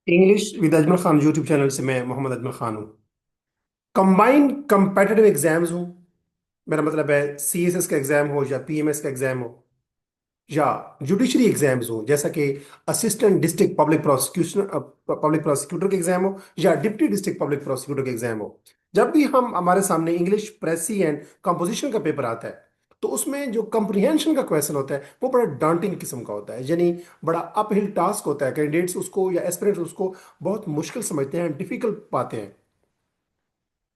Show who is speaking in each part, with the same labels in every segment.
Speaker 1: English with Ajmal Khan YouTube channel से मैं मोहम्मद अजमल खान हूँ। कंबाइंड कंपेटिटिव एग्जाम्स हो, मेरा मतलब है सीएसएस का एग्जाम हो या पीएमएस का एग्जाम हो या जुडिशरी एग्जाम्स हो, जैसा कि असिस्टेंट डिस्ट्रिक्ट पब्लिक प्रोसिक्यूटर का एग्जाम हो या डिप्टी डिस्ट्रिक्ट पब्लिक प्रोसिक्यूटर का एग्जाम हो। जब भी हम हमारे सामने इंग्लिश प्रेसी एंड कंपोजिशन का पेपर आता है, तो उसमें जो कंप्रिहेंशन का क्वेश्चन होता है वो बड़ा डांटिंग किस्म का होता है, यानी बड़ा अपहिल टास्क होता है। कैंडिडेट्स उसको या एस्पिरेंट्स उसको बहुत मुश्किल समझते हैं, डिफिकल्ट पाते हैं।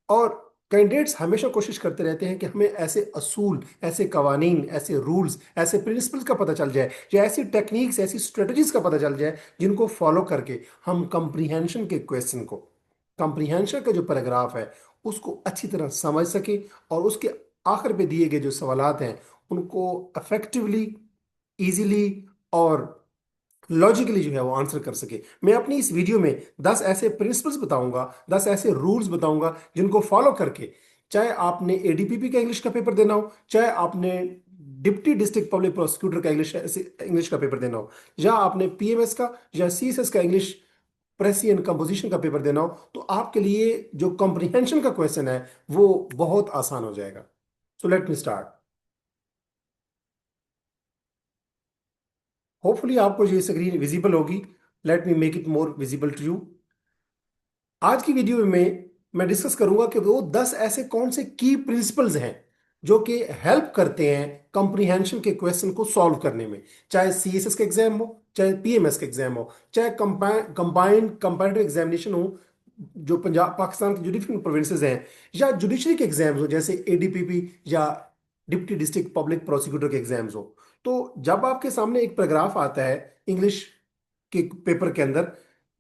Speaker 1: और कैंडिडेट्स हमेशा कोशिश करते रहते हैं कि हमें ऐसे असूल, ऐसे कवानीन, ऐसे रूल्स, ऐसे प्रिंसिपल्स का पता चल जाए या ऐसी टेक्निक्स, ऐसी स्ट्रेटजीज का पता चल जाए जिनको फॉलो करके हम कंप्रीहेंशन के क्वेश्चन को, कंप्रीहेंशन का जो पैराग्राफ है उसको अच्छी तरह समझ सके और उसके आखिर पे दिए गए जो सवालात हैं उनको अफेक्टिवली, इजीली और लॉजिकली जो है वो आंसर कर सके। मैं अपनी इस वीडियो में 10 ऐसे प्रिंसिपल्स बताऊंगा, 10 ऐसे रूल्स बताऊंगा जिनको फॉलो करके, चाहे आपने एडीपीपी का इंग्लिश का पेपर देना हो, चाहे आपने डिप्टी डिस्ट्रिक्ट पब्लिक प्रोसिक्यूटर का इंग्लिश इंग्लिश का पेपर देना हो, या आपने पीएमएस का या सीएसएस का इंग्लिश प्रेसी एंड कंपोजिशन का पेपर देना हो, तो आपके लिए जो कॉम्प्रिहेंशन का क्वेश्चन है वो बहुत आसान हो जाएगा। So let me start. Hopefully आपको ये स्क्रीन विजिबल होगी। Let me make it more visible to you. आज की वीडियो में मैं डिस्कस करूंगा कि वो 10 ऐसे कौन से की प्रिंसिपल्स हैं जो कि हेल्प करते हैं कंप्रीहेंशन के क्वेश्चन को सॉल्व करने में, चाहे सीएसएस का एग्जाम हो, चाहे पीएमएस का एग्जाम हो, चाहे कंबाइंड कंपैरेटिव एग्जामिनेशन हो जो पंजाब पाकिस्तान के जो डिफरेंट प्रोविंसेस हैं, या जुडिशरी के एग्जाम्स हो जैसे एडीपीपी या डिप्टी डिस्ट्रिक्ट पब्लिक प्रोसिक्यूटर के एग्जाम्स हो। तो जब आपके सामने एक पैराग्राफ आता है इंग्लिश के पेपर के अंदर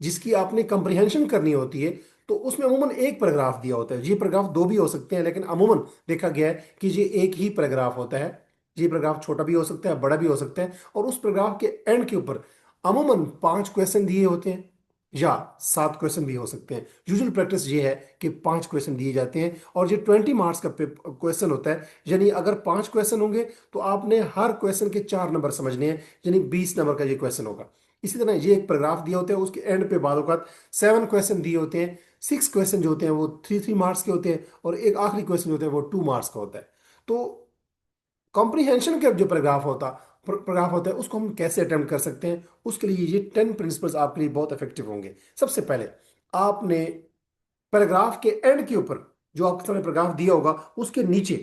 Speaker 1: जिसकी आपने कंप्रीहेंशन करनी होती है, तो उसमें अमूमन एक पैराग्राफ दिया होता है। ये पैराग्राफ दो भी हो सकते हैं, लेकिन अमूमन देखा गया है कि ये एक ही पैराग्राफ होता है। ये पैराग्राफ छोटा भी हो सकता है, बड़ा भी हो सकता है, और उस पैराग्राफ के एंड के ऊपर अमूमन 5 क्वेश्चन दिए होते हैं या 7 क्वेश्चन भी हो सकते हैं। यूजुअल प्रैक्टिस ये है कि 5 क्वेश्चन दिए जाते हैं और ये 20 मार्क्स का क्वेश्चन होता है। यानी अगर 5 क्वेश्चन होंगे तो आपने हर क्वेश्चन के 4 नंबर समझने हैं, यानी 20 नंबर का ये क्वेश्चन होगा। इसी तरह ये एक पैराग्राफ दिया होता है, उसके एंड पे बाद औक़ात 7 क्वेश्चन दिए होते हैं। 6 क्वेश्चन जो होते हैं वो 3 3 मार्क्स के होते हैं और एक आखिरी क्वेश्चन जो होता है वो 2 मार्क्स का होता है। तो कॉम्प्रीहेंशन का जो पैराग्राफ होता है उसको हम कैसे अटेम्प्ट कर सकते हैं, उसके लिए ये 10 प्रिंसिपल्स आपके लिए बहुत इफेक्टिव होंगे। सबसे पहले आपने पैराग्राफ के एंड के ऊपर, जो आपके सामने पैराग्राफ दिया होगा उसके नीचे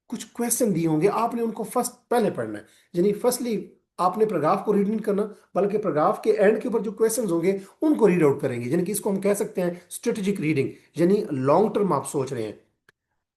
Speaker 1: कुछ क्वेश्चन दिए होंगे, आपने उनको फर्स्ट पहले पढ़ना है। यानी फर्स्टली आपने पैराग्राफ को रीड नहीं करना, बल्कि पैराग्राफ के एंड के ऊपर जो क्वेश्चंस होंगे उनको रीड आउट करेंगे। यानी कि इसको हम कह सकते हैं स्ट्रेटेजिक रीडिंग, यानी लॉन्ग टर्म आप सोच रहे हैं।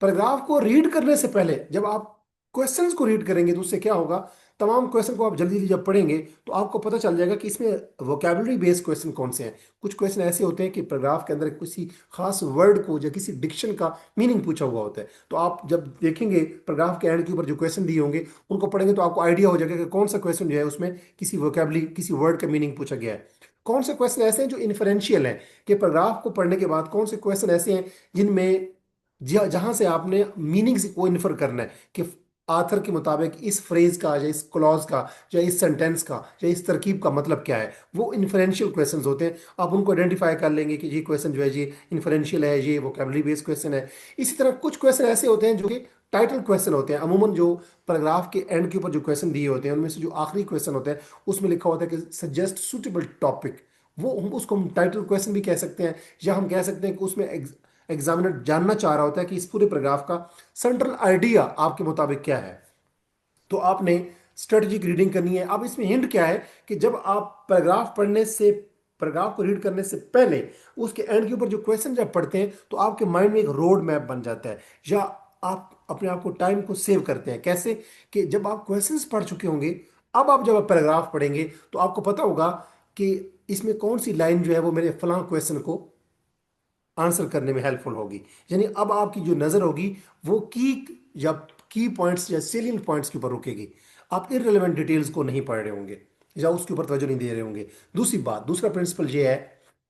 Speaker 1: पैराग्राफ को रीड करने से पहले जब आप क्वेश्चंस को रीड करेंगे तो उससे क्या होगा, तमाम क्वेश्चन को आप जल्दी जल्दी जब पढ़ेंगे तो आपको पता चल जाएगा कि इसमें वोकेबलरी बेस्ड क्वेश्चन कौन से हैं। कुछ क्वेश्चन ऐसे होते हैं कि पैराग्राफ के अंदर किसी खास वर्ड को या किसी डिक्शन का मीनिंग पूछा हुआ होता है। तो आप जब देखेंगे पैराग्राफ के एंड के ऊपर जो क्वेश्चन दिए होंगे उनको पढ़ेंगे तो आपको आइडिया हो जाएगा कि कौन सा क्वेश्चन जो है उसमें किसी वोकेबलरी, किसी वर्ड का मीनिंग पूछा गया है। कौन से क्वेश्चन ऐसे हैं जो इन्फरेंशियल हैं, कि पैराग्राफ को पढ़ने के बाद कौन से क्वेश्चन ऐसे हैं जिनमें जहां से आपने मीनिंग्स को इन्फर करना है कि आथर के मुताबिक इस फ्रेज का या इस क्लॉज का या इस सेंटेंस का या इस तरकीब का मतलब क्या है। वो इन्फरेंशियल क्वेश्चंस होते हैं। आप उनको आइडेंटिफाई कर लेंगे कि ये क्वेश्चन जो है ये इन्फरेंशियल है, ये वोकेबलरी बेस्ड क्वेश्चन है। इसी तरह कुछ क्वेश्चन ऐसे होते हैं जो कि टाइटल क्वेश्चन होते हैं। अमूमन जो पैराग्राफ के एंड के ऊपर जो क्वेश्चन दिए होते हैं उनमें से जो आखिरी क्वेश्चन होता है उसमें लिखा होता है कि सजेस्ट सुटेबल टॉपिक, वो हम उसको हम टाइटल क्वेश्चन भी कह सकते हैं। या हम कह सकते हैं कि उसमें एग्जामिनर जानना चाह रहा होता है कि इस पूरे पैराग्राफ का सेंट्रल आइडिया आपके मुताबिक क्या है। तो आपने स्ट्रेटेजिक रीडिंग करनी है। अब इसमें हिंट क्या है कि जब आप पैराग्राफ पढ़ने से, पैराग्राफ को रीड करने से पहले उसके एंड के ऊपर जो क्वेश्चन जब पढ़ते हैं तो आपके माइंड में एक रोड मैप बन जाता है, या आप अपने आप को टाइम को सेव करते हैं। कैसे कि जब आप क्वेश्चंस पढ़ चुके होंगे, अब आप जब आप पैराग्राफ पढ़ेंगे तो आपको पता होगा कि इसमें कौन सी लाइन जो है वो मेरे फलां क्वेश्चन को आंसर करने में हेल्पफुल होगी। यानी अब आपकी जो नज़र होगी वो या की पॉइंट्स या सेलियंट पॉइंट्स के ऊपर रुकेगी। आप इररिलेवेंट डिटेल्स को नहीं पढ़ रहे होंगे या उसके ऊपर तवज्जो नहीं दे रहे होंगे। दूसरी बात, दूसरा प्रिंसिपल ये है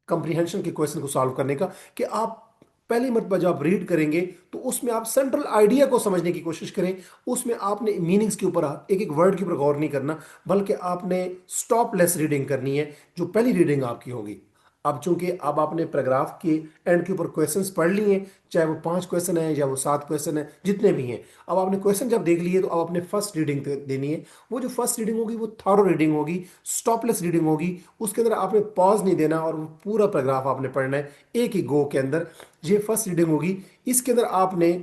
Speaker 1: कंप्रीहेंशन के क्वेश्चन को सॉल्व करने का, कि आप पहली मरतबा जब आप रीड करेंगे तो उसमें आप सेंट्रल आइडिया को समझने की कोशिश करें। उसमें आपने मीनिंग्स के ऊपर, एक एक वर्ड के ऊपर गौर नहीं करना, बल्कि आपने स्टॉप लेस रीडिंग करनी है जो पहली रीडिंग आपकी होगी। अब चूंकि अब आपने पैराग्राफ के एंड के ऊपर क्वेश्चंस पढ़ लिए, चाहे वो 5 क्वेश्चन है या वो 7 क्वेश्चन है, जितने भी हैं, अब आपने क्वेश्चन जब देख लिए तो अब आपने फर्स्ट रीडिंग देनी है। वो जो फर्स्ट रीडिंग होगी वो थॉरो रीडिंग होगी, स्टॉपलेस रीडिंग होगी। उसके अंदर आपने पॉज नहीं देना और वो पूरा पैराग्राफ आपने पढ़ना है एक ही गो के अंदर। ये फर्स्ट रीडिंग होगी। इसके अंदर आपने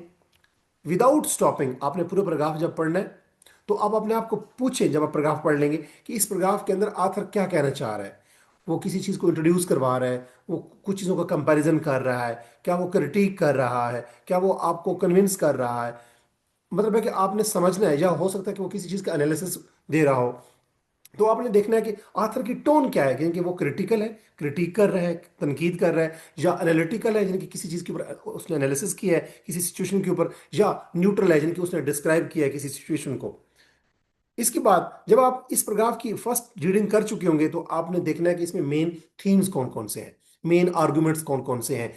Speaker 1: विदाउट स्टॉपिंग आपने पूरा पैराग्राफ जब पढ़ना है, तो आप अपने आप को पूछें जब आप पैराग्राफ पढ़ लेंगे कि इस पैराग्राफ के अंदर आथर क्या कहना चाह रहा है। वो किसी चीज़ को इंट्रोड्यूस करवा रहा है, वो कुछ चीज़ों का कंपैरिजन कर रहा है, क्या वो क्रिटिक कर रहा है, क्या वो आपको कन्विंस कर रहा है। मतलब है कि आपने समझना है, या हो सकता है कि वो किसी चीज़ का एनालिसिस दे रहा हो। तो आपने देखना है कि आथर की टोन क्या है, यानी कि वो क्रिटिकल है, क्रिटिक कर रहा है, तनकीद कर रहा है, या एनालिटिकल है, यानी कि किसी चीज़ के ऊपर उसने एनालिसिस किया है किसी सिचुएशन के ऊपर, या न्यूट्रल है, यानी कि उसने डिस्क्राइब किया है किसी सिचुएशन को। इसके बाद जब आप इस पैराग्राफ की फर्स्ट रीडिंग कर चुके होंगे तो आपने देखना है कि इसमें मेन थीम्स कौन कौन से हैं, मेन आर्गुमेंट्स कौन कौन से हैं,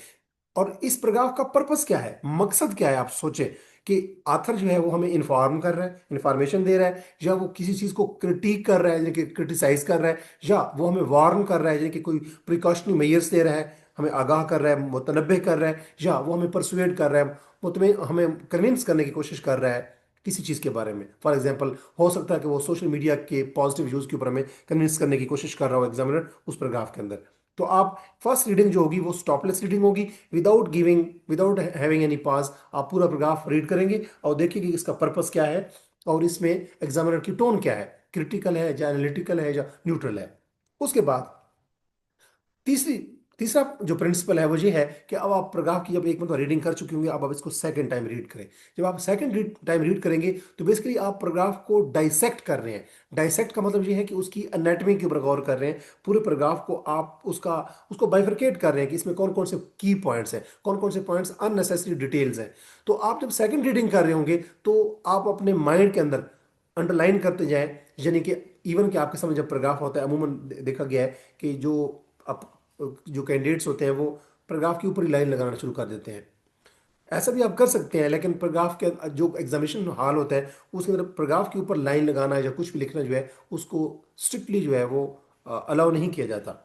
Speaker 1: और इस पैराग्राफ का पर्पस क्या है, मकसद क्या है। आप सोचें कि आथर जो है वो हमें इन्फॉर्म कर रहा है, इन्फॉर्मेशन दे रहा है, या वो किसी चीज़ को क्रिटिक कर रहा है, यानी कि क्रिटिसाइज कर रहा है, या वो हमें वार्न कर रहा है, यानी कि कोई प्रिकॉशनरी मेजर्स दे रहा है, हमें आगाह कर रहा है, मुतनब्बे कर रहा है, या वो हमें परसुएड कर रहा है, हमें कन्विंस करने की कोशिश कर रहा है किसी चीज़ के बारे में। फॉर एग्जाम्पल हो सकता है कि वो सोशल मीडिया के पॉजिटिव यूज़ के ऊपर हमें कन्विंस करने की कोशिश कर रहा हो एग्जामिनर उस पैराग्राफ के अंदर। तो आप फर्स्ट रीडिंग जो होगी वो स्टॉपलेस रीडिंग होगी, विदाउट हैविंग एनी पॉज आप पूरा पैराग्राफ रीड करेंगे और देखिए कि इसका पर्पस क्या है और इसमें एग्जामिनर की टोन क्या है, क्रिटिकल है या एनालिटिकल है या न्यूट्रल है। उसके बाद तीसरी तीसरा जो प्रिंसिपल है वो ये है कि अब आप पैराग्राफ की जब एक मतलब रीडिंग कर चुके होंगे, अब आप इसको सेकंड टाइम रीड करें। जब आप सेकंड टाइम रीड करेंगे तो बेसिकली आप पैराग्राफ को डाइसेक्ट कर रहे हैं। डाइसेक्ट का मतलब ये है कि उसकी एनाटॉमी के ऊपर गौर कर रहे हैं। पूरे पैराग्राफ को आप उसको बाइफरकेट कर रहे हैं कि इसमें कौन कौन से की पॉइंट्स हैं, कौन कौन से पॉइंट्स अननेसेसरी डिटेल्स हैं। तो आप जब सेकंड रीडिंग कर रहे होंगे तो आप अपने माइंड के अंदर अंडरलाइन करते जाएं, यानी कि इवन कि आपके सामने जब पैराग्राफ होता है अमूमन देखा गया है कि जो कैंडिडेट्स होते हैं वो पैराग्राफ के ऊपर ही लाइन लगाना शुरू कर देते हैं। ऐसा भी आप कर सकते हैं, लेकिन पैराग्राफ के जो एग्जामिनेशन हॉल होता है उसके अंदर पैराग्राफ के ऊपर लाइन लगाना या कुछ भी लिखना जो है उसको स्ट्रिक्टली जो है वो अलाउ नहीं किया जाता।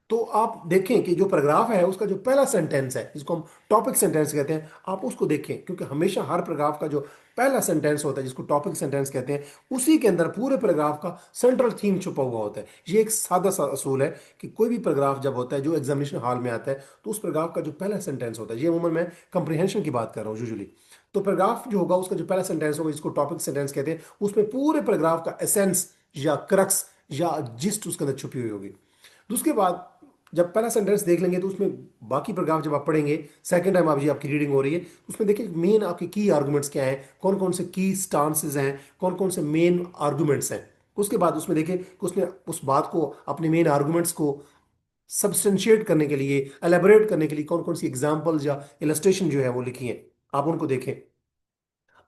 Speaker 1: तो आप देखें कि जो पैराग्राफ है उसका जो पहला सेंटेंस है जिसको हम टॉपिक सेंटेंस कहते हैं, आप उसको देखें, क्योंकि हमेशा हर पैराग्राफ का जो पहला सेंटेंस होता है जिसको टॉपिक सेंटेंस कहते हैं, उसी के अंदर पूरे पैराग्राफ का सेंट्रल थीम छुपा हुआ होता है। ये एक सादा सा असूल है कि कोई भी पैराग्राफ जब होता है जो एग्जामिनेशन हॉल में आता है तो उस पैराग्राफ का जो पहला सेंटेंस होता है, ये उम्र मैं कंप्रीहेंशन की बात कर रहा हूँ यूजुअली। तो पैराग्राफ जो होगा उसका जो पहला सेंटेंस होगा जिसको टॉपिक सेंटेंस कहते हैं, उसमें पूरे पैराग्राफ का एसेंस या क्रक्स या जिस्ट उसके अंदर छुपी हुई होगी। उसके बाद जब पहला सेंटेंस देख लेंगे तो उसमें बाकी पैराग्राफ जब आप पढ़ेंगे, सेकंड टाइम आप जी आपकी रीडिंग हो रही है, उसमें देखिए मेन आपके की आर्गुमेंट्स क्या हैं, कौन कौन से की स्टांसेस हैं, कौन कौन से मेन आर्गुमेंट्स हैं। उसके बाद उसमें देखिए कि उसने उस बात को, अपने मेन आर्गुमेंट्स को सब्सटेंशिएट करने के लिए, एलेबोरेट करने के लिए कौन कौन सी एग्जाम्पल्स या इलस्ट्रेशन जो है वो लिखी हैं, आप उनको देखें।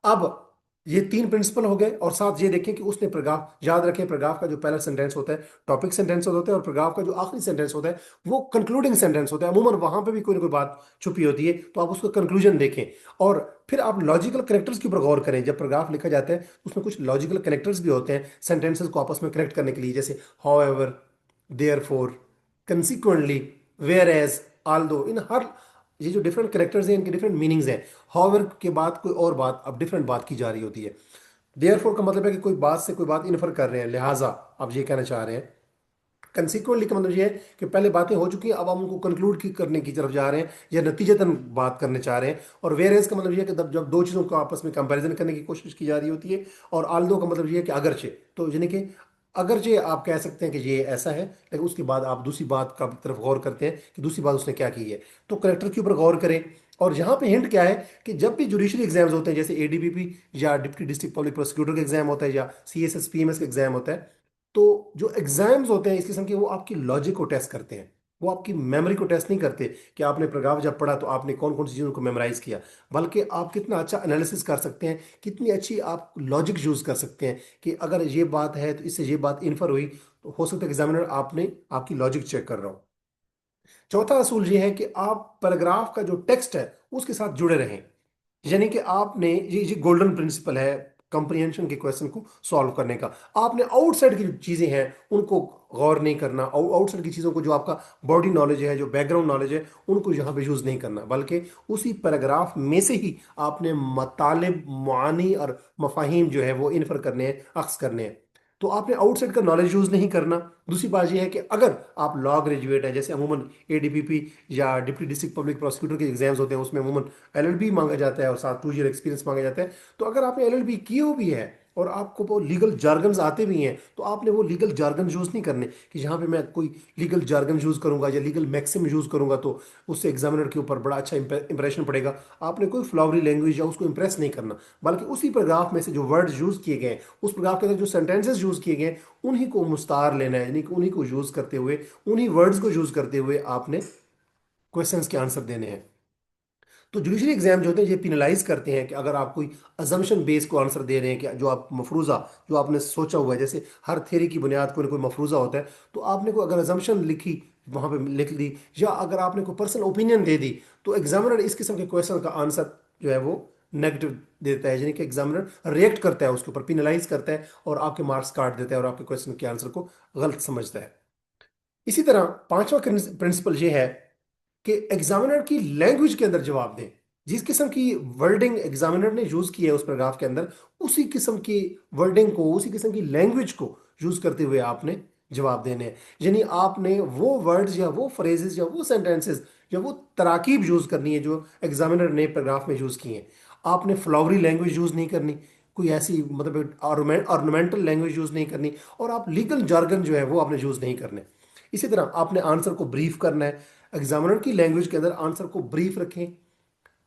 Speaker 1: अब ये तीन प्रिंसिपल हो गए, और साथ ये देखें कि उसने पैराग्राफ, याद रखें पैराग्राफ का जो पहला सेंटेंस होता है टॉपिक सेंटेंस होता है, और पैराग्राफ का जो आखिरी सेंटेंस होता है वो कंक्लूडिंग सेंटेंस होता है। अमूमन वहां पे भी कोई ना कोई बात छुपी होती है, तो आप उसका कंक्लूजन देखें। और फिर आप लॉजिकल कनेक्टर्स के ऊपर गौर करें। जब पैराग्राफ लिखा जाता है उसमें कुछ लॉजिकल कनेक्टर्स भी होते हैं सेंटेंसेस को आपस में कनेक्ट करने के लिए, जैसे however, therefore, consequently, whereas, although. इन हर ये जो डिफरेंट करेक्टर्स हैं इनके डिफरेंट मीनिंग्स हैं। हाउएवर के बाद कोई और बात, अब डिफरेंट बात की जा रही होती है। देयरफॉर का मतलब है कि कोई बात से कोई बात इन्फर कर रहे हैं, लिहाजा आप ये कहना चाह रहे हैं। कंसिक्वेंटली का मतलब ये है कि पहले बातें हो चुकी हैं, अब हम उनको कंक्लूड की करने की तरफ जा रहे हैं या नतीजतन बात करने चाह रहे हैं। और वेरेज का मतलब ये है कि जब दो चीज़ों को आपस में कंपैरिजन करने की कोशिश की जा रही होती है। और आल्दो का मतलब ये है कि अगरचे, तो यानी कि अगरचे आप कह सकते हैं कि ये ऐसा है, लेकिन उसके बाद आप दूसरी बात का तरफ गौर करते हैं कि दूसरी बात उसने क्या की है, तो करेक्टर के ऊपर गौर करें। और यहाँ पे हिंट क्या है कि जब भी जुडिशरी एग्जाम्स होते हैं, जैसे एडीपीपी या डिप्टी डिस्ट्रिक्ट पब्लिक प्रोसिक्यूटर का एग्जाम होता है या सीएसएस पीएमएस का एग्जाम होता है, तो जो एग्जाम्स होते हैं इस किस्म के, वो आपकी लॉजिक को टेस्ट करते हैं, वो आपकी मेमोरी को टेस्ट नहीं करते कि आपने पैराग्राफ जब पढ़ा तो आपने कौन कौन सी चीज़ों को मेमोराइज किया, बल्कि आप कितना अच्छा एनालिसिस कर सकते हैं, कितनी अच्छी आप लॉजिक यूज़ कर सकते हैं कि अगर ये बात है तो इससे ये बात इन्फर हुई, तो हो सकता है एग्जामिनर आपने आपकी लॉजिक चेक कर रहा हो। चौथा असूल ये है कि आप पैराग्राफ का जो टेक्स्ट है उसके साथ जुड़े रहें, यानी कि आपने ये गोल्डन प्रिंसिपल है कंप्रीहेंशन के क्वेश्चन को सॉल्व करने का। आपने आउटसाइड की जो चीजें हैं उनको गौर नहीं करना, आउटसाइड की चीजों को, जो आपका बॉडी नॉलेज है, जो बैकग्राउंड नॉलेज है, उनको यहाँ पे यूज नहीं करना, बल्कि उसी पैराग्राफ में से ही आपने मतलब, मानी और मफाहिम जो है वो इन्फर करने हैं, अक्स करने हैं। तो आपने आउटसाइड का नॉलेज यूज नहीं करना। दूसरी बात यह है कि अगर आप लॉ ग्रेजुएट हैं, जैसे अमूमन एडीपीपी या डिप्टी डिस्ट्रिक्ट पब्लिक प्रोसिक्यूटर के एग्जाम्स होते हैं, उसमें अमूमन एलएलबी मांगा जाता है और साथ 2 ईयर एक्सपीरियंस मांगा जाता है। तो अगर आपने एलएलबी की हुई भी है और आपको वो लीगल जार्गन्स आते भी हैं, तो आपने वो लीगल जार्गन यूज नहीं करने कि जहाँ पे मैं कोई लीगल जार्गन यूज करूंगा या लीगल मैक्सिम यूज करूंगा तो उससे एग्जामिनर के ऊपर बड़ा अच्छा इंप्रेशन पड़ेगा। आपने कोई फ्लावरी लैंग्वेज या उसको इंप्रेस नहीं करना, बल्कि उसी पैराग्राफ में से जो वर्ड्स यूज किए गए हैं, उस पैराग्राफ के अंदर जो सेंटेंसेस यूज किए गए हैं, उन्हीं को मुस्तार लेना है, यानी कि उन्हीं को यूज करते हुए, उन्हीं वर्ड्स को यूज करते हुए आपने क्वेश्चंस के आंसर देने हैं। तो जुडिशरी एग्जाम जो होते हैं ये पिनलाइज करते हैं कि अगर आप कोई अजम्पशन बेस को आंसर दे रहे हैं, कि जो आप मफरूज़ा, जो आपने सोचा हुआ है, जैसे हर थ्योरी की बुनियाद कोई ना कोई मफरूज़ा होता है, तो आपने कोई अगर अजम्पशन लिखी, वहाँ पे लिख दी, या अगर आपने कोई पर्सनल ओपिनियन दे दी, तो एग्जामिनर इस किस्म के क्वेश्चन का आंसर जो है वो नेगेटिव देता है, यानी कि एग्जामिनर रिएक्ट करता है उसके ऊपर, पिनलाइज करता है और आपके मार्क्स काट देता है और आपके क्वेश्चन के आंसर को गलत समझता है। इसी तरह पांचवा प्रिंसिपल ये है कि एग्जामिनर की लैंग्वेज के अंदर जवाब दें। जिस किस्म की वर्डिंग एग्जामिनर ने यूज की है उस पैराग्राफ के अंदर, उसी किस्म की वर्डिंग को, उसी किस्म की लैंग्वेज को यूज करते हुए आपने जवाब देने हैं। यानी आपने वो वर्ड्स या वो फ्रेजेस या वो सेंटेंसेस या वो तराकीब यूज करनी है जो एग्जामिनर ने पैराग्राफ में यूज की हैं। आपने फ्लावरी लैंग्वेज यूज नहीं करनी, कोई ऐसी मतलब ऑर्नामेंटल लैंग्वेज यूज नहीं करनी, और आप लीगल जार्गन जो है वो आपने यूज नहीं करने। इसी तरह आपने आंसर को ब्रीफ करना है। एग्जामिनर की लैंग्वेज के अंदर आंसर को ब्रीफ रखें,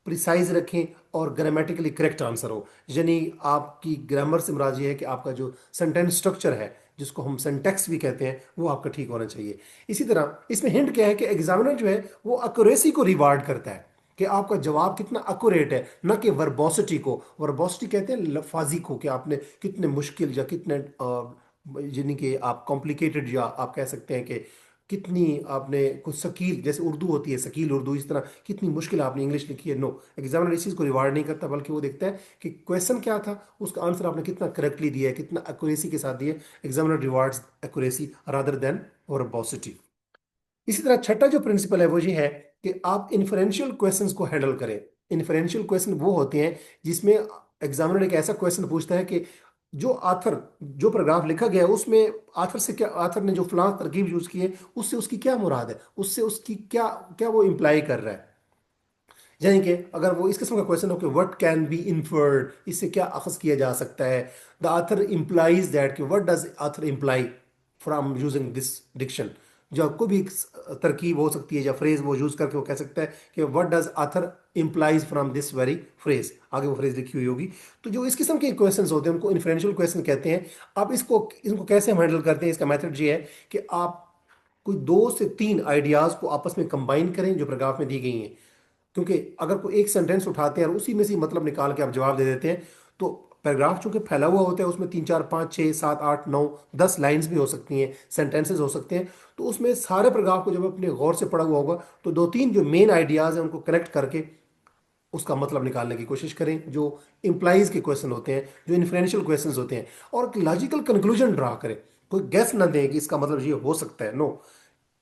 Speaker 1: प्रिसाइज रखें और ग्रामेटिकली करेक्ट आंसर हो। यानी आपकी ग्रामर से मुराद ये है कि आपका जो सेंटेंस स्ट्रक्चर है, जिसको हम सेंटेक्स भी कहते हैं, वो आपका ठीक होना चाहिए। इसी तरह इसमें हिंट क्या है कि एग्जामिनर जो है वो एक्यूरेसी को रिवार्ड करता है, कि आपका जवाब कितना एक्यूरेट है, न कि वर्बोसिटी को। वर्बोसिटी कहते हैं लफाजी को, कि आपने कितने मुश्किल या कितने यानी कि आप कॉम्प्लिकेटेड, या आप कह सकते हैं कि कितनी आपने कुछ शकील, जैसे उर्दू होती है शकील उर्दू, इस तरह कितनी मुश्किल आपने इंग्लिश लिखी है। नो, एग्जामिनर इस चीज़ को रिवार्ड नहीं करता, बल्कि वो देखता है कि क्वेश्चन क्या था, उसका आंसर आपने कितना करेक्टली दिया है, कितना एक्यूरेसी के साथ दिया है। Examiner rewards accuracy rather than verbosity. इसी तरह छठा जो प्रिंसिपल है वो ये है कि आप इन्फरेंशियल क्वेश्चंस को हैंडल करें। इन्फरेंशियल क्वेश्चन वो होते हैं जिसमें एग्जामिनर एक ऐसा क्वेश्चन पूछता है कि जो आथर, जो पैराग्राफ लिखा गया है उसमें आथर से क्या, आथर ने जो फलां तरकीब यूज की है उससे उसकी क्या मुराद है, उससे उसकी क्या क्या वो इंप्लाई कर रहा है। यानी कि अगर वो इस किस्म का क्वेश्चन हो कि व्हाट कैन बी इन्फर्ड, इससे क्या अखज किया जा सकता है। द आथर इंप्लाइज दैट, कि what does author imply from using this diction. जो कोई भी तरकीब हो सकती है या फ्रेज वो यूज करके वो कह सकता है कि what does author implies from this very phrase, आगे वो फ्रेज लिखी हुई होगी। तो जो इस किस्म के क्वेश्चंस होते हैं उनको इन्फ्रेंशियल क्वेश्चन कहते हैं। आप इनको कैसे हैंडल करते हैं, इसका मेथड ये है कि आप कोई 2 से 3 आइडियाज को आपस में कंबाइन करें जो पैराग्राफ में दी गई हैं। क्योंकि अगर कोई एक सेंटेंस उठाते हैं और उसी में से मतलब निकाल के आप जवाब दे देते हैं, तो पैराग्राफ चूंकि फैला हुआ होता है, उसमें 3 4 5 6 7 8 9 10 लाइन्स भी हो सकती हैं, सेंटेंसेस हो सकते हैं। तो उसमें सारे पैराग्राफ को जब अपने गौर से पढ़ा हुआ होगा, तो 2 3 जो मेन आइडियाज हैं उनको कलेक्ट करके उसका मतलब निकालने की कोशिश करें, जो इंप्लाइज के क्वेश्चन होते हैं, जो इन्फ्रेंशियल क्वेश्चंस होते हैं, और लॉजिकल कंक्लूजन ड्रा करें। कोई गेस ना दें कि इसका मतलब ये हो सकता है, नो,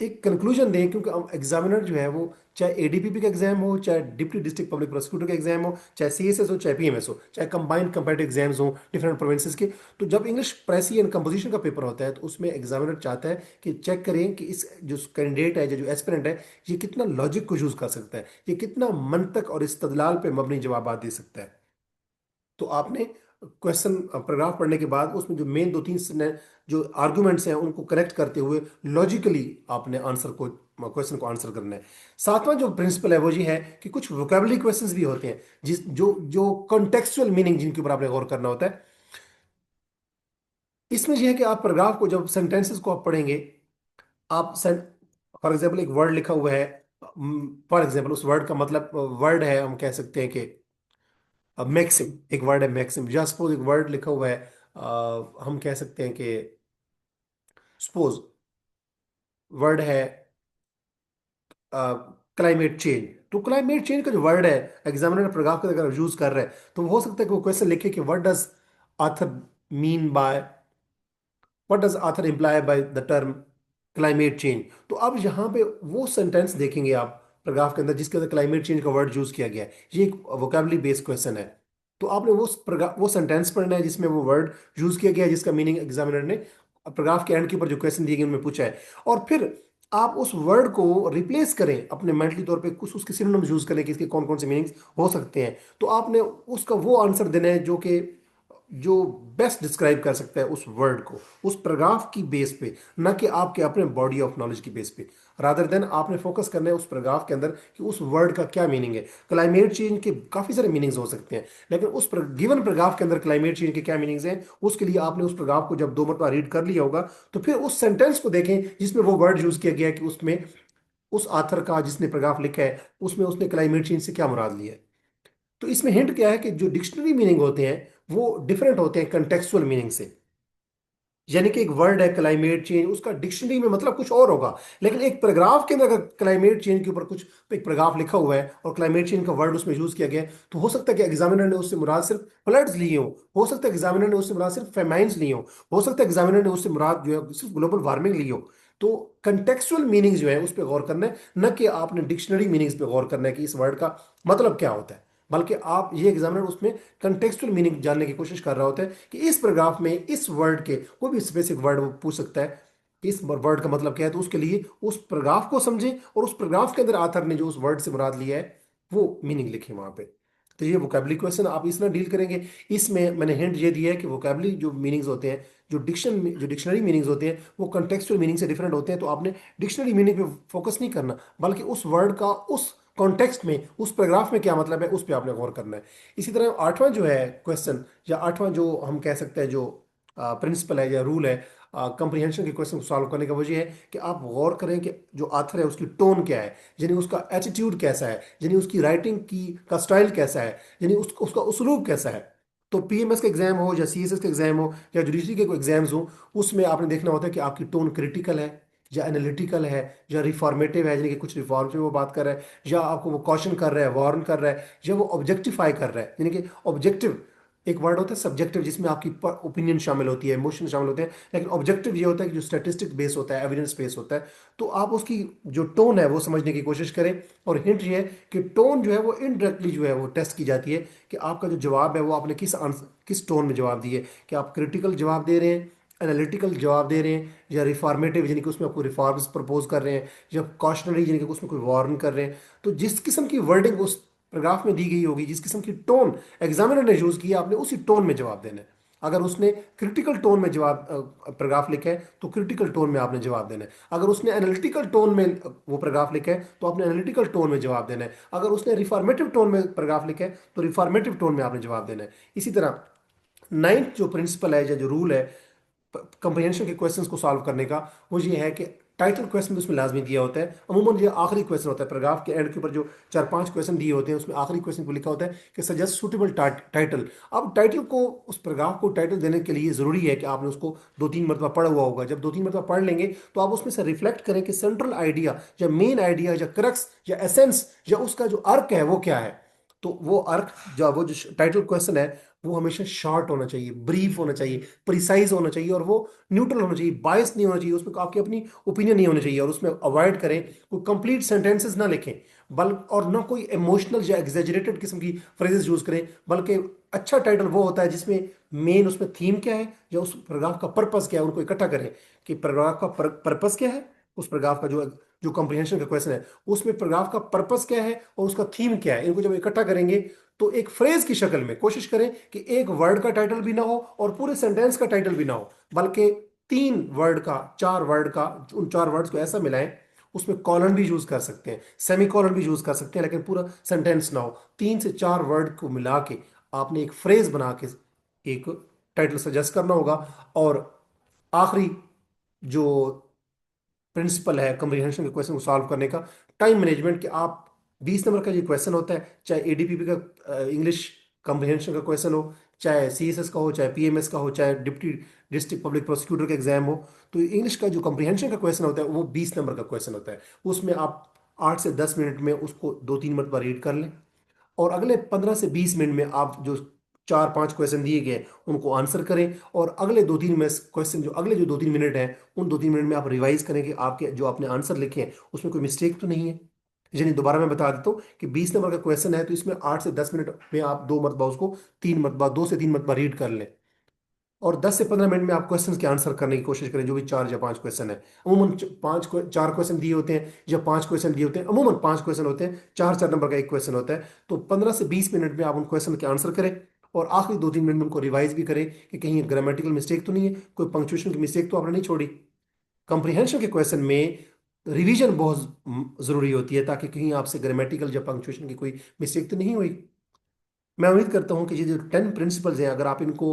Speaker 1: एक कंक्लूजन दें। क्योंकि एग्जामिनर जो है वो, चाहे एडीपीपी का एग्जाम हो, चाहे डिप्टी डिस्ट्रिक्ट पब्लिक प्रोसिक्यूटर का एग्जाम हो, चाहे सीएसएस हो, चाहे पीएमएस हो, चाहे कंबाइंड कंपेटिटिव एग्जाम्स हो डिफरेंट प्रोविंसेस के, तो जब इंग्लिश प्रेसी एंड कंपोजिशन का पेपर होता है तो उसमें एग्जामिनर चाहता है कि चेक करें कि इस जो कैंडिडेट है, जो एस्पिरेंट है, ये कितना लॉजिक को यूज कर सकता है, ये कितना मंतक और इस्तदलाल पे मबनी जवाब दे सकता है। तो आपने क्वेश्चन पैराग्राफ पढ़ने के बाद उसमें जो मेन 2 3 जो आर्गुमेंट्स हैं उनको करेक्ट करते हुए लॉजिकली आपने आंसर को, क्वेश्चन को आंसर करना है। सातवां जो प्रिंसिपल है वो ये है कि कुछ वोकेबलरी क्वेश्चंस भी होते हैं जिस जो जो कॉन्टेक्चुअल मीनिंग जिनके ऊपर आपने गौर करना होता है। इसमें यह है कि आप पैराग्राफ को, जब सेंटेंसेस को आप पढ़ेंगे, आप फॉर एग्जाम्पल एक वर्ड लिखा हुआ है, फॉर एग्जाम्पल उस वर्ड का मतलब, वर्ड है, हम कह सकते हैं कि अब मैक्सिम, एक वर्ड है मैक्सिम, या सपोज एक वर्ड लिखा हुआ है, हम कह सकते हैं कि सपोज वर्ड है क्लाइमेट चेंज। तो क्लाइमेट चेंज का जो वर्ड है, एग्जामिनर पैराग्राफ का अगर यूज कर रहे हैं, तो हो सकता है कि वो क्वेश्चन लिखे कि what does author mean by, what does author imply by the term climate change. तो अब यहाँ पे वो सेंटेंस देखेंगे आप पैराग्राफ के अंदर जिसके अंदर क्लाइमेट चेंज का वर्ड यूज किया गया है, ये एक वोकेबलरी बेस्ड क्वेश्चन है। तो आपने वो सेंटेंस पढ़ना है जिसमें वो वर्ड यूज किया गया है, जिसका मीनिंग एग्जामिनर ने पैराग्राफ के एंड के ऊपर जो क्वेश्चन दिए गए उनमें पूछा है। और फिर आप उस वर्ड को रिप्लेस करें अपने मेंटली तौर पे, कुछ उसके सिनोनिम्स यूज करें कि इसके कौन कौन से मीनिंग्स हो सकते हैं। तो आपने उसका वो आंसर देना है जो बेस्ट डिस्क्राइब कर सकता है उस वर्ड को, उस पैराग्राफ की बेस पे, न कि आपके अपने बॉडी ऑफ नॉलेज की बेस पे। रादर देन आपने फोकस करना है उस पैराग्राफ के अंदर कि उस वर्ड का क्या मीनिंग है। क्लाइमेट चेंज के काफी सारे मीनिंग्स हो सकते हैं, लेकिन उस गिवन पैराग्राफ के अंदर क्लाइमेट चेंज के क्या मीनिंग्स हैं, उसके लिए आपने उस पैराग्राफ को जब 2 मरतबा रीड कर लिया होगा तो फिर उस सेंटेंस को देखें जिसमें वो वर्ड यूज किया गया है कि उसमें उस आथर का जिसने पैराग्राफ लिखा है उसमें उसने क्लाइमेट चेंज से क्या मुराद लिया है। तो इसमें हिंट क्या है कि जो डिक्शनरी मीनिंग होते हैं वो डिफरेंट होते हैं कंटेक्चुअल मीनिंग से। यानी कि एक वर्ड है क्लाइमेट चेंज, उसका डिक्शनरी में मतलब कुछ और होगा, लेकिन एक पैराग्राफ के अंदर अगर क्लाइमेट चेंज के ऊपर कुछ एक पैराग्राफ लिखा हुआ है और क्लाइमेट चेंज का वर्ड उसमें यूज किया गया है, तो हो सकता है कि एग्जामिनर ने उससे मुराद सिर्फ फ्लड्स लिए हो सकता है एग्जामिनर ने उससे मुराद सिर्फ फेमाइन्स लिए हो सकता है एग्जामिनर ने उससे मुराद जो है सिर्फ ग्लोबल वार्मिंग ली हो। तो कंटेक्चुअल मीनिंग जो है उस पर गौर करना है, न कि आपने डिक्शनरी मीनिंग्स पे गौर करना है कि इस वर्ड का मतलब क्या होता है, बल्कि आप ये एग्जामिनर उसमें कंटेक्चुअल मीनिंग जानने की कोशिश कर रहा होता है कि इस पैराग्राफ में इस वर्ड के कोई भी स्पेसिफिक वर्ड वो पूछ सकता है कि इस वर्ड का मतलब क्या है। तो उसके लिए उस पैराग्राफ को समझें और उस पैराग्राफ के अंदर आथर ने जो उस वर्ड से मुराद लिया है वो मीनिंग लिखें वहां पे। तो ये वोकेबलरी क्वेश्चन आप इस तरह डील करेंगे। इसमें मैंने हिंट ये दिया है कि वोकेबलरी जो मीनिंग्स होते हैं, जो डिक्शनरी मीनिंग्स होते हैं वो कंटेक्चुअल मीनिंग से डिफरेंट होते हैं। तो आपने डिक्शनरी मीनिंग पे फोकस नहीं करना, बल्कि उस वर्ड का उस कॉन्टेक्स्ट में उस पैराग्राफ में क्या मतलब है उस पर आपने गौर करना है। इसी तरह आठवां जो है क्वेश्चन, या आठवां जो हम कह सकते हैं जो प्रिंसिपल है या रूल है कंप्रीहेंशन के क्वेश्चन को सॉल्व करने का, वजह है कि आप गौर करें कि जो आथर है उसकी टोन क्या है, यानी उसका एटीट्यूड कैसा है, यानी उसकी राइटिंग की का स्टाइल कैसा है, यानी उसका उसलूब कैसा है। तो पीएमएस का एग्जाम हो या सीएसएस का एग्जाम हो या जुडिशरी के कोई एग्जाम्स हो, उसमें आपने देखना होता है कि आपकी टोन क्रिटिकल है या एनालिटिकल है या रिफॉर्मेटिव है, यानी कि कुछ रिफॉर्म पे वो बात कर रहा है, या आपको वो क्वेश्चन कर रहा है, वार्न कर रहा है, या वो ऑब्जेक्टिफाई कर रहा है। यानी कि ऑब्जेक्टिव एक वर्ड होता है, सब्जेक्टिव जिसमें आपकी ओपिनियन शामिल होती है, इमोशन शामिल होते हैं, लेकिन ऑब्जेक्टिव ये होता है कि जो स्टैटिस्टिक बेस होता है, एविडेंस बेस होता है। तो आप उसकी जो टोन है वो समझने की कोशिश करें। और हिंट ये है कि टोन जो है वो इनडायरेक्टली जो है वो टेस्ट की जाती है कि आपका जो जवाब है वो आपने किस टोन में जवाब दिए, कि आप क्रिटिकल जवाब दे रहे हैं, एनालिटिकल जवाब दे रहे हैं, या रिफॉर्मेटिव यानी कि उसमें आपको रिफॉर्म्स प्रपोज कर रहे हैं, या कॉशनरी यानी कि उसमें कोई वार्न कर रहे हैं। तो जिस किस्म की वर्डिंग उस पैराग्राफ में दी गई होगी, जिस किस्म की टोन एग्जामिनर ने यूज किया, आपने उसी टोन में जवाब देना है। अगर उसने क्रिटिकल टोन में जवाब पैराग्राफ लिखा है तो क्रिटिकल टोन में आपने जवाब देना है। अगर उसने एनालिटिकल टोन में वो पैराग्राफ लिखा है तो आपने एनालिटिकल टोन में जवाब देना है। अगर उसने रिफॉर्मेटिव टोन में पैराग्राफ लिखा है तो रिफॉर्मेटिव टोन में आपने जवाब देना है। इसी तरह नाइन्थ जो प्रिंसिपल है या जो रूल है कंप्रीहेंशन के क्वेश्चंस को सॉल्व करने का, वो ये है कि टाइटल क्वेश्चन उसमें लाजमी दिया होता है। अमूमन ये आखिरी क्वेश्चन होता है पैराग्राफ के एंड के ऊपर, जो 4-5 क्वेश्चन दिए होते हैं उसमें आखिरी क्वेश्चन को लिखा होता है कि सजेस्ट सूटेबल टाइटल। अब टाइटल को, उस पैराग्राफ को टाइटल देने के लिए ज़रूरी है कि आपने उसको 2-3 मरतबा पढ़ा हुआ होगा। जब 2-3 मरतबा पढ़ लेंगे तो आप उसमें से रिफ्लेक्ट करें कि सेंट्रल आइडिया या मेन आइडिया या क्रक्स या एसेंस या उसका जो अर्क है वो क्या है। तो वो अर्क जो टाइटल क्वेश्चन है वो हमेशा शॉर्ट होना चाहिए, ब्रीफ होना चाहिए, प्रिसाइज होना चाहिए, और वो न्यूट्रल होना चाहिए, बायस नहीं होना चाहिए, उसमें आपकी अपनी ओपिनियन नहीं होनी चाहिए। और उसमें अवॉइड करें कोई कंप्लीट सेंटेंसेस ना लिखें, और ना कोई इमोशनल या एग्जेजरेटेड किस्म की फ्रेजेस यूज करें। बल्कि अच्छा टाइटल वो होता है जिसमें मेन उसमें थीम क्या है या उस पैराग्राफ का पर्पस क्या है, उनको इकट्ठा करें कि पैराग्राफ का पर्पस क्या है, उस पैराग्राफ का जो जो कॉम्प्रिहेंशन का क्वेश्चन है उसमें पैराग्राफ का पर्पस क्या है और उसका थीम क्या है। इनको जब इकट्ठा करेंगे तो एक फ्रेज की शक्ल में कोशिश करें कि एक वर्ड का टाइटल भी ना हो और पूरे सेंटेंस का टाइटल भी ना हो, बल्कि 3 वर्ड का, 4 वर्ड का, उन 4 वर्ड्स को ऐसा मिलाएं, उसमें कॉलन भी यूज कर सकते हैं, सेमी कॉलन भी यूज कर सकते हैं, लेकिन पूरा सेंटेंस ना हो। 3 से 4 वर्ड को मिला के आपने एक फ्रेज बना के एक टाइटल सजेस्ट करना होगा। और आखिरी जो प्रिंसिपल है कम्प्रीहेंशन के क्वेश्चन को सॉल्व करने का, टाइम मैनेजमेंट, कि आप 20 नंबर का ये क्वेश्चन होता है, चाहे एडीपीपी का इंग्लिश कम्प्रीहेंशन का क्वेश्चन हो, चाहे सीएसएस का हो, चाहे पीएमएस का हो, चाहे डिप्टी डिस्ट्रिक्ट पब्लिक प्रोसिक्यूटर का एग्जाम हो। तो इंग्लिश का जो कम्प्रीहेंशन का क्वेश्चन होता है वो 20 नंबर का क्वेश्चन होता है। उसमें आप 8 से 10 मिनट में उसको 2-3 मरतबा रीड कर लें, और अगले 15 से 20 मिनट में आप जो चार पांच क्वेश्चन दिए गए उनको आंसर करें, और अगले 2-3 क्वेश्चन जो अगले जो 2-3 मिनट हैं उन 2-3 मिनट में आप रिवाइज करें कि आपके जो आपने आंसर लिखे हैं उसमें कोई मिस्टेक तो नहीं है। यानी दोबारा मैं बता देता हूँ कि 20 नंबर का क्वेश्चन है तो इसमें 8 से 10 मिनट में आप 2 मरतबा उसको 3 मरतबा 2 से 3 मरतबा रीड कर लें, और 10 से 15 मिनट में आप क्वेश्चन के आंसर करने की कोशिश करें, जो भी 4 या 5 क्वेश्चन है। अमूमन 4 क्वेश्चन दिए होते हैं या 5 क्वेश्चन दिए होते हैं, अमूमन 5 क्वेश्चन होते हैं, 4-4 नंबर का एक क्वेश्चन होता है। तो 15 से 20 मिनट में आप उन क्वेश्चन के आंसर करें, और आखिरी 2-3 मिनट में उनको रिवाइज भी करें कि कहीं ग्रामेटिकल मिस्टेक तो नहीं है, कोई पंक्चुएशन की मिस्टेक तो आपने नहीं छोड़ी। कंप्रीहेंशन के क्वेश्चन में रिवीजन बहुत जरूरी होती है, ताकि कहीं आपसे ग्रामेटिकल या पंक्चुएशन की कोई मिस्टेक तो नहीं हुई। मैं उम्मीद करता हूं कि ये जो 10 प्रिंसिपल्स हैं, अगर आप इनको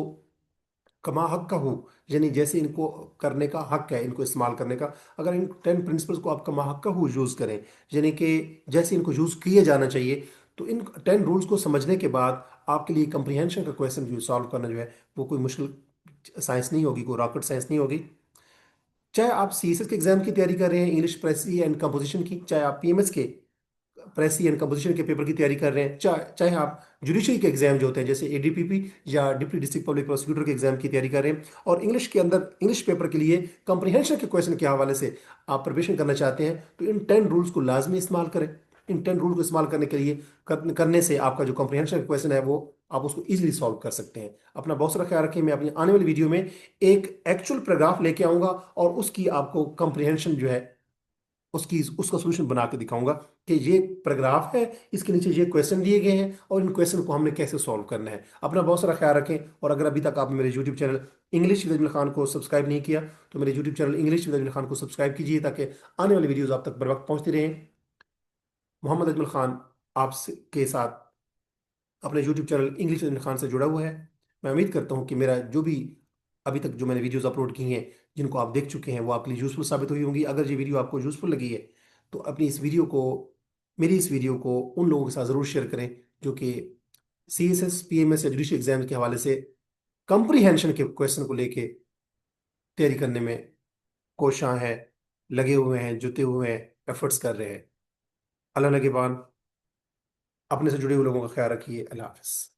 Speaker 1: कमा हक का हो, यानी जैसे इनको करने का हक है, इनको इस्तेमाल करने का, अगर इन 10 प्रिंसिपल्स को आप कमा हक का हो यूज़ करें, यानी कि जैसे इनको यूज़ किए जाना चाहिए, तो इन 10 रूल्स को समझने के बाद आपके लिए कंप्रीहेंशन का क्वेश्चन जो सॉल्व करना जो है वो कोई मुश्किल साइंस नहीं होगी, कोई रॉकेट साइंस नहीं होगी। चाहे आप सीएसएस के एग्जाम की तैयारी कर रहे हैं, इंग्लिश प्रेसी एंड कंपोजिशन की, चाहे आप पीएमएस के प्रेसी एंड कंपोजिशन के पेपर की तैयारी कर रहे हैं, चाहे चाहे आप जुडिशरी के एग्जाम जो होते हैं जैसे एडीपीपी या डिप्टी डिस्ट्रिक्ट पब्लिक प्रोसिक्यूटर के एग्जाम की तैयारी कर रहे हैं, और इंग्लिश के अंदर इंग्लिश पेपर के लिए कंप्रीहेंशन के क्वेश्चन के हवाले से आप प्रिपरेशन करना चाहते हैं, तो इन 10 रूल्स को लाजमी इस्तेमाल करें। इन 10 रूल को इस्तेमाल करने के लिए करने से आपका जो कंप्रीहेंशन क्वेश्चन है वो आप उसको इजीली सॉल्व कर सकते हैं। अपना बहुत सारा ख्याल रखें। मैं अपनी आने वाली वीडियो में एक एक्चुअल पैराग्राफ लेके आऊंगा और उसकी आपको कंप्रीहेंशन जो है उसका सोल्यूशन बना के दिखाऊंगा कि ये पैराग्राफ है, इसके नीचे ये क्वेश्चन दिए गए हैं और इन क्वेश्चन को हमने कैसे सॉल्व करना है। अपना बहुत सारा ख्याल रखें, और अगर अभी तक आपने मेरे YouTube channel English with Ajmal Khan को सब्सक्राइब नहीं किया तो मेरे YouTube channel English with Ajmal Khan को सब्सक्राइब कीजिए, ताकि आने वाली वीडियोज आप तक बर वक्त पहुंचती रहें। मोहम्मद अजमल खान आपसे के साथ अपने YouTube channel English with Ajmal Khan से जुड़ा हुआ है। मैं उम्मीद करता हूँ कि मेरा जो भी अभी तक जो मैंने वीडियोस अपलोड की हैं जिनको आप देख चुके हैं वो आपके लिए यूज़फुल साबित हुई होंगी। अगर ये वीडियो आपको यूज़फुल लगी है तो अपनी इस वीडियो को मेरी इस वीडियो को उन लोगों के साथ ज़रूर शेयर करें जो कि सीएसएस पीएमएस या जुडिशरी एग्जाम के हवाले से कंप्रीहेंशन के क्वेश्चन को लेके तैयारी करने में कोशां हैं, लगे हुए हैं, जुटे हुए हैं, एफर्ट्स कर रहे हैं। अल्लाह नगेबान। अपने से जुड़े हुए लोगों का ख्याल रखिए। अल्लाह हाफिज़।